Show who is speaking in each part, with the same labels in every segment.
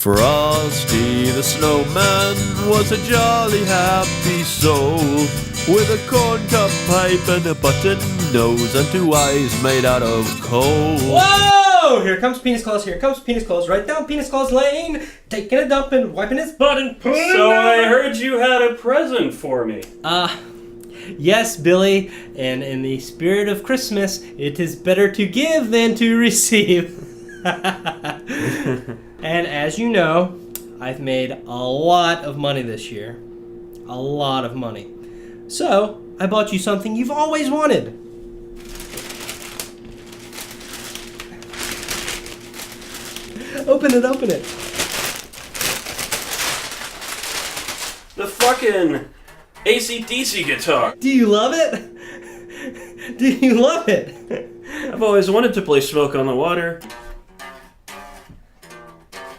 Speaker 1: Frosty the Snowman was a jolly happy soul, with a corncob pipe and a button nose and 2 eyes made out of coal.
Speaker 2: Whoa! Here comes Penis Claus, here comes Penis Claus, right down Penis Claus Lane, taking a dump and wiping his butt and pulling it
Speaker 3: So
Speaker 2: down.
Speaker 3: I heard you had a present for me.
Speaker 2: Yes, Billy, and in the spirit of Christmas, it is better to give than to receive. And as you know, I've made a lot of money this year. A lot of money. So, I bought you something you've always wanted. Open it, open it.
Speaker 3: The fucking AC/DC guitar.
Speaker 2: Do you love it? Do you love it?
Speaker 3: I've always wanted to play Smoke on the Water.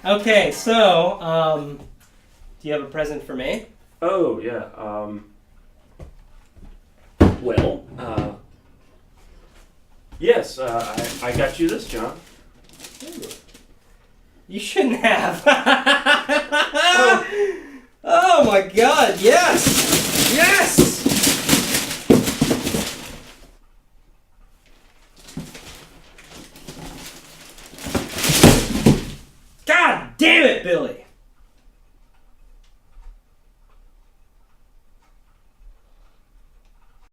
Speaker 2: Okay, so, do you have a present for me?
Speaker 3: Oh, yeah, well, yes, I got you this, John.
Speaker 2: You shouldn't have. Oh my god, yes! Yes! God damn it, Billy!